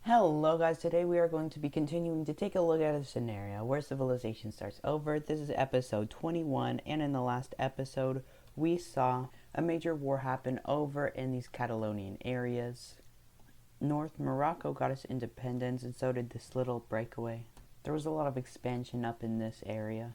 Hello guys, today we are going to be continuing to take a look at a scenario where civilization starts over. This is episode 21, and in the last episode we saw a major war happen over in these Catalonian areas. North Morocco got its independence, and so did this little breakaway. There was a lot of expansion up in this area.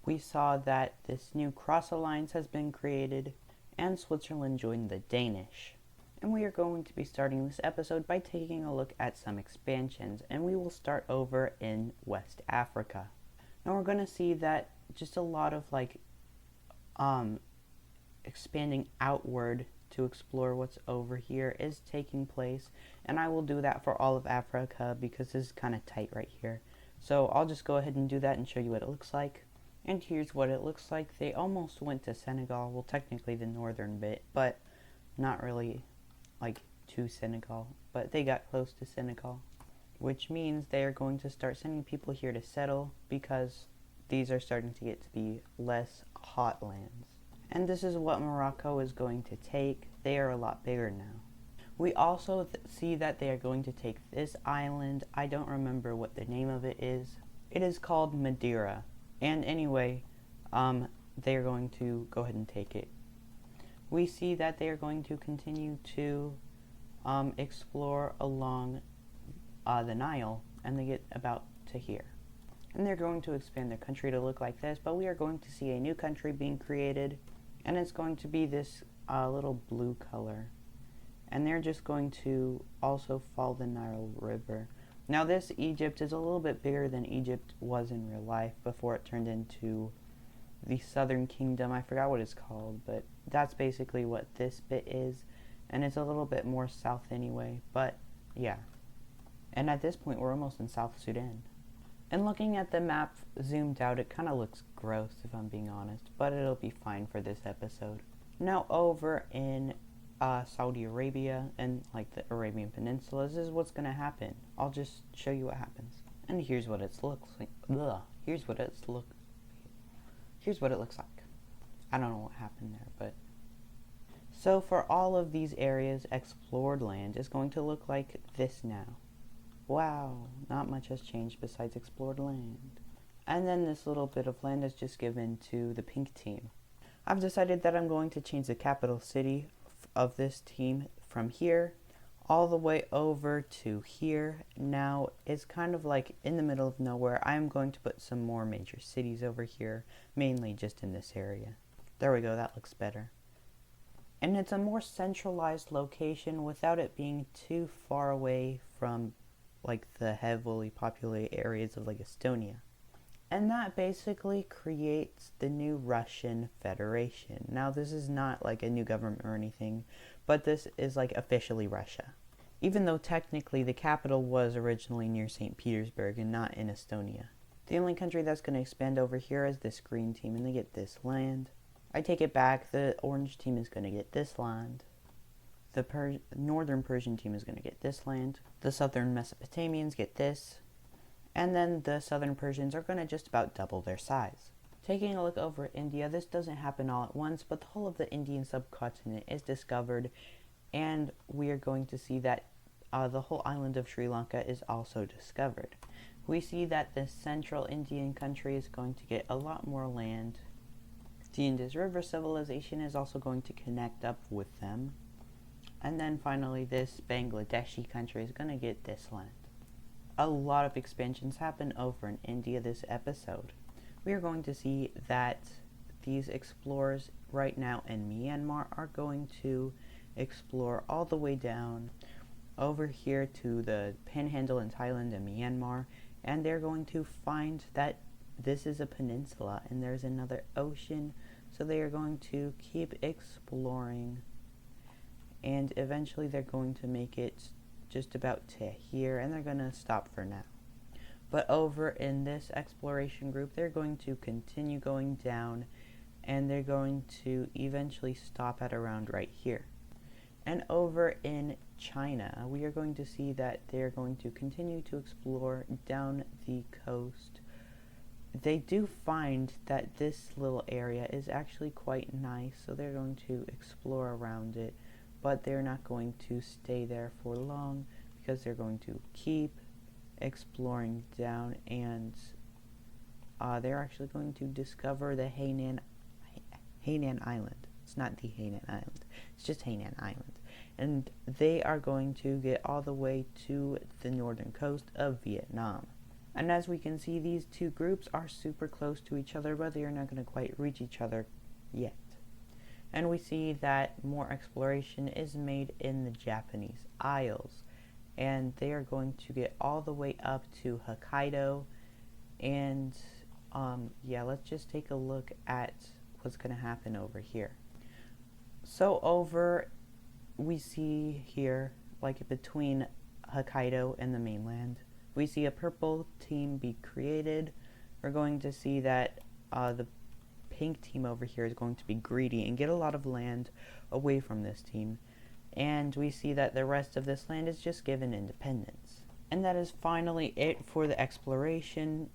We saw that this new cross alliance has been created, and Switzerland joined the Danish. And we are going to be starting this episode by taking a look at some expansions, and we will start over in West Africa. Now we're going to see that just a lot of expanding outward to explore what's over here is taking place, and I will do that for all of Africa because this is kind of tight right here. So I'll just go ahead and do that and show you what it looks like. And here's what it looks like. They almost went to Senegal, well technically the northern bit, but not really to Senegal, but they got close to Senegal, which means they are going to start sending people here to settle because these are starting to get to be less hot lands. And this is what Morocco is going to take. They are a lot bigger now. We also see that they are going to take this island. I don't remember what the name of it is. It is called Madeira. And anyway, they are going to go ahead and take it. We see that they are going to continue to explore along the Nile, and they get about to here. And they're going to expand their country to look like this, but we are going to see a new country being created, and it's going to be this little blue color. And they're just going to also follow the Nile River. Now this Egypt is a little bit bigger than Egypt was in real life before it turned into the Southern Kingdom. I forgot what it's called, but that's basically what this bit is, and it's a little bit more south anyway, but yeah. And at this point we're almost in South Sudan. And looking at the map zoomed out, it kind of looks gross if I'm being honest, but it'll be fine for this episode. Now over in Saudi Arabia and the Arabian Peninsula, this is what's going to happen. I'll just show you what happens. And here's what it looks like. Here's what it looks like. I don't know what happened there, but so for all of these areas, explored land is going to look like this now. Wow, not much has changed besides explored land. And then this little bit of land is just given to the pink team. I've decided that I'm going to change the capital city of this team from here all the way over to here. Now it's kind of like in the middle of nowhere. I'm going to put some more major cities over here, mainly just in this area. There we go, that looks better. And it's a more centralized location without it being too far away from the heavily populated areas of Estonia. And that basically creates the new Russian Federation. Now this is not a new government or anything, but this is officially Russia. Even though technically the capital was originally near St. Petersburg and not in Estonia. The only country that's going to expand over here is this green team, and they get this land. I take it back, the orange team is going to get this land. The northern Persian team is going to get this land. The southern Mesopotamians get this. And then the southern Persians are going to just about double their size. Taking a look over at India, this doesn't happen all at once, but the whole of the Indian subcontinent is discovered, and we are going to see that the whole island of Sri Lanka is also discovered. We see that the central Indian country is going to get a lot more land. The Indus River civilization is also going to connect up with them. And then finally this Bangladeshi country is going to get this land. A lot of expansions happen over in India this episode. We are going to see that these explorers right now in Myanmar are going to explore all the way down over here to the Panhandle in Thailand and Myanmar, and they're going to find that this is a peninsula and there's another ocean, so they are going to keep exploring, and eventually they're going to make it just about to here, and they're going to stop for now. But over in this exploration group, they're going to continue going down, and they're going to eventually stop at around right here. And over in China, we are going to see that they're going to continue to explore down the coast. They do find that this little area is actually quite nice, so they're going to explore around it, but they're not going to stay there for long because they're going to keep exploring down, and they're actually going to discover the Hainan Island. It's not the Hainan Island. It's just Hainan Island. And they are going to get all the way to the northern coast of Vietnam. And as we can see, these two groups are super close to each other, but they are not going to quite reach each other yet. And we see that more exploration is made in the Japanese Isles. And they are going to get all the way up to Hokkaido. And let's just take a look at what's going to happen over here. So we see here, like between Hokkaido and the mainland, we see a purple team be created. We're going to see that the pink team over here is going to be greedy and get a lot of land away from this team. And we see that the rest of this land is just given independence. And that is finally it for the exploration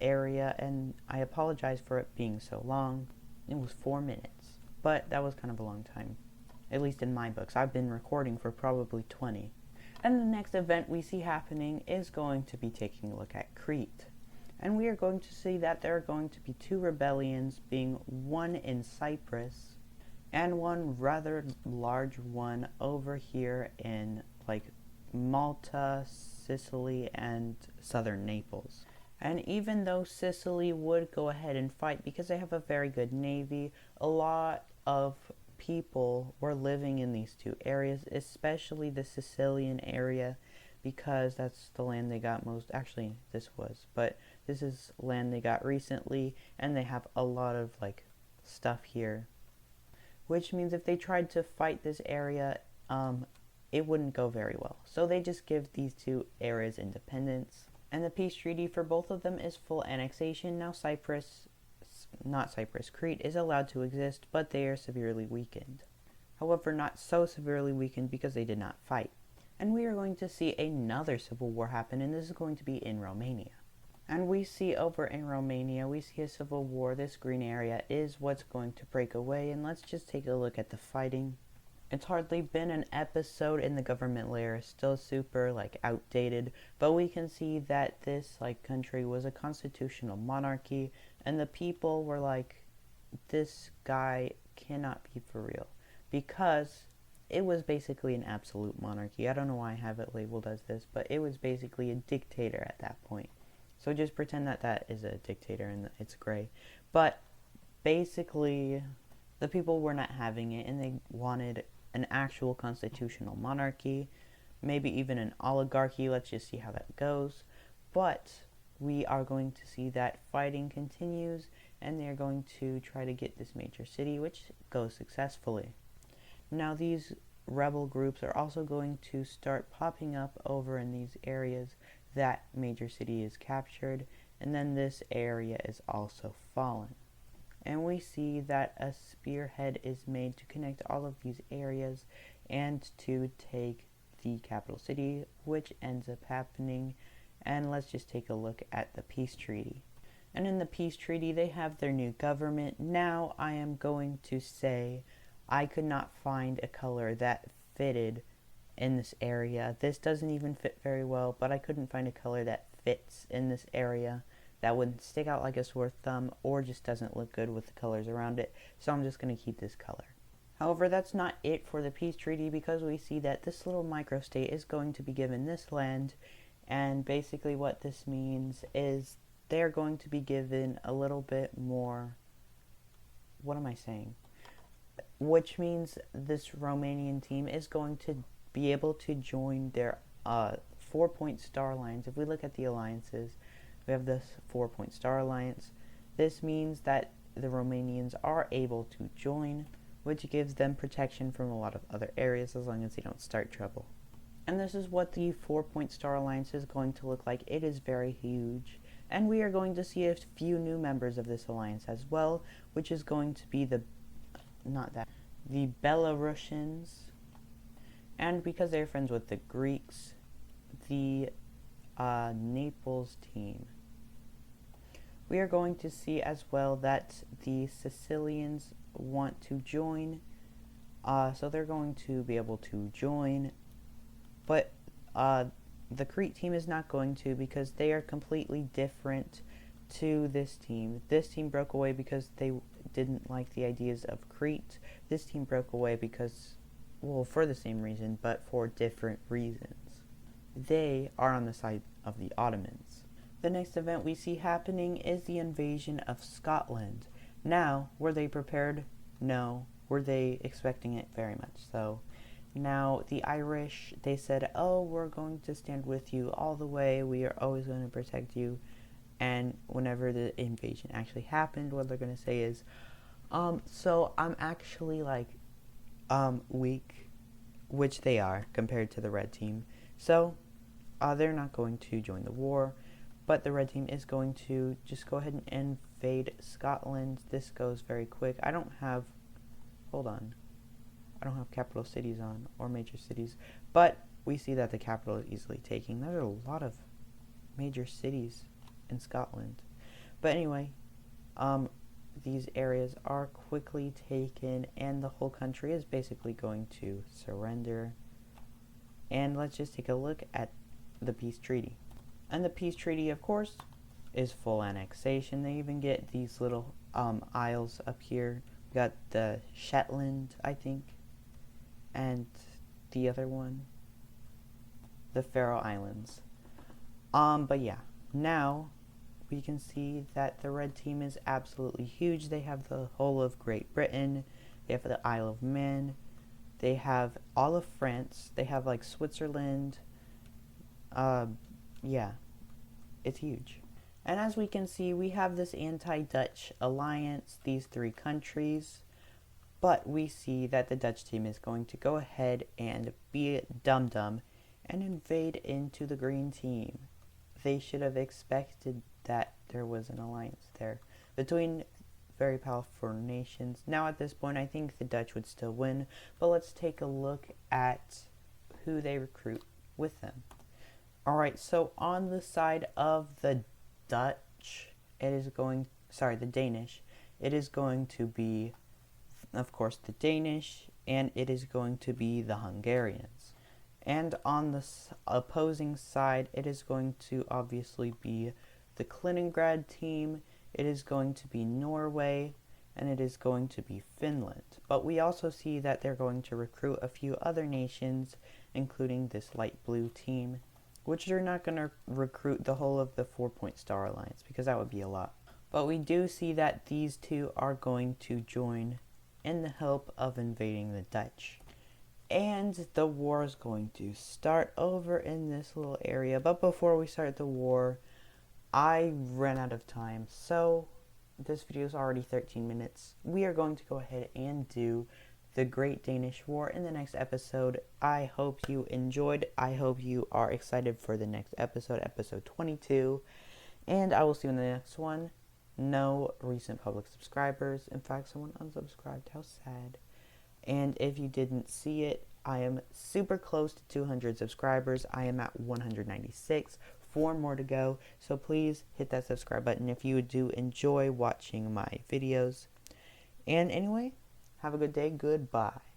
area. And I apologize for it being so long. It was 4 minutes. But that was kind of a long time. At least in my books. I've been recording for probably 20. And the next event we see happening is going to be taking a look at Crete. And we are going to see that there are going to be 2 rebellions, being one in Cyprus and one rather large one over here in like Malta, Sicily, and southern Naples. And even though Sicily would go ahead and fight because they have a very good navy, a lot of people were living in these 2 areas, especially the Sicilian area, because that's the land they got most. Actually, this is land they got recently, and they have a lot of like stuff here, which means if they tried to fight this area, it wouldn't go very well. So they just give these 2 areas independence, and the peace treaty for both of them is full annexation. Now Crete is allowed to exist, but they are severely weakened. However, not so severely weakened because they did not fight. And we are going to see another civil war happen, and this is going to be in Romania. And we see over in Romania, we see a civil war. This green area is what's going to break away, and let's just take a look at the fighting. It's hardly been an episode, and the government layer is still super outdated, but we can see that this country was a constitutional monarchy, and the people were like, this guy cannot be for real, because it was basically an absolute monarchy. I don't know why I have it labeled as this, but it was basically a dictator at that point. So just pretend that that is a dictator and it's gray. But basically, the people were not having it, and they wanted an actual constitutional monarchy, maybe even an oligarchy. Let's just see how that goes. But we are going to see that fighting continues, and they're going to try to get this major city, which goes successfully. Now these rebel groups are also going to start popping up over in these areas that major city is captured, and then this area is also fallen. And we see that a spearhead is made to connect all of these areas and to take the capital city, which ends up happening. And let's just take a look at the peace treaty. And in the peace treaty, they have their new government. Now I am going to say I could not find a color that fitted in this area. This doesn't even fit very well, but I couldn't find a color that fits in this area that would stick out like a sore thumb, or just doesn't look good with the colors around it. So I'm just going to keep this color. However, that's not it for the peace treaty, because we see that this little microstate is going to be given this land, and basically what this means is they're going to be given a little bit more, what am I saying? Which means this Romanian team is going to be able to join their 4-point star alliance. If we look at the alliances, we have this 4-point star alliance. This means that the Romanians are able to join, which gives them protection from a lot of other areas as long as they don't start trouble. And this is what the 4-point star alliance is going to look like. It is very huge. And we are going to see a few new members of this alliance as well, which is going to be the Belarusians. And because they're friends with the Greeks, the Naples team. We are going to see as well that the Sicilians want to join. So they're going to be able to join. But the Crete team is not going to, because they are completely different to this team. This team broke away because they didn't like the ideas of Crete. This team broke away because, well, for the same reason, but for different reasons. They are on the side of the Ottomans. The next event we see happening is the invasion of Scotland. Now, were they prepared? No. Were they expecting it? Very much so. Now, the Irish, they said, oh, we're going to stand with you all the way. We are always going to protect you. And whenever the invasion actually happened, what they're going to say is, so I'm actually, weak, which they are compared to the red team. So, they're not going to join the war, but the red team is going to just go ahead and invade Scotland. This goes very quick. I don't have capital cities on, or major cities, but we see that the capital is easily taken. There are a lot of major cities in Scotland. But anyway, these areas are quickly taken, and the whole country is basically going to surrender. And let's just take a look at the peace treaty. And the peace treaty, of course, is full annexation. They even get these little isles up here. We got the Shetland, I think, and the other one, the Faroe Islands. But yeah, now we can see that the red team is absolutely huge. They have the whole of Great Britain. They have the Isle of Man. They have all of France. They have like Switzerland. Yeah, it's huge. And as we can see, we have this anti-Dutch alliance, these three countries. But we see that the Dutch team is going to go ahead and be dumb and invade into the green team. They should have expected that there was an alliance there between very powerful nations. Now at this point, I think the Dutch would still win, but let's take a look at who they recruit with them. Alright, so on the side of the Danish, it is going to be, of course, the Danish, and it is going to be the Hungarians. And on the opposing side, it is going to obviously be the Kaliningrad team, it is going to be Norway, and it is going to be Finland. But we also see that they're going to recruit a few other nations, including this light blue team, which they're not going to recruit the whole of the 4-Point Star Alliance, because that would be a lot. But we do see that these two are going to join in the hope of invading the Dutch. And the war is going to start over in this little area. But before we start the war, I ran out of time. So this video is already 13 minutes. We are going to go ahead and do the Great Danish War in the next episode. I hope you enjoyed. I hope you are excited for the next episode, episode 22. And I will see you in the next one. No recent public subscribers. In fact, someone unsubscribed. How sad. And if you didn't see it, I am super close to 200 subscribers. I am at 196. 4 more to go. So please hit that subscribe button if you do enjoy watching my videos. And anyway, have a good day. Goodbye.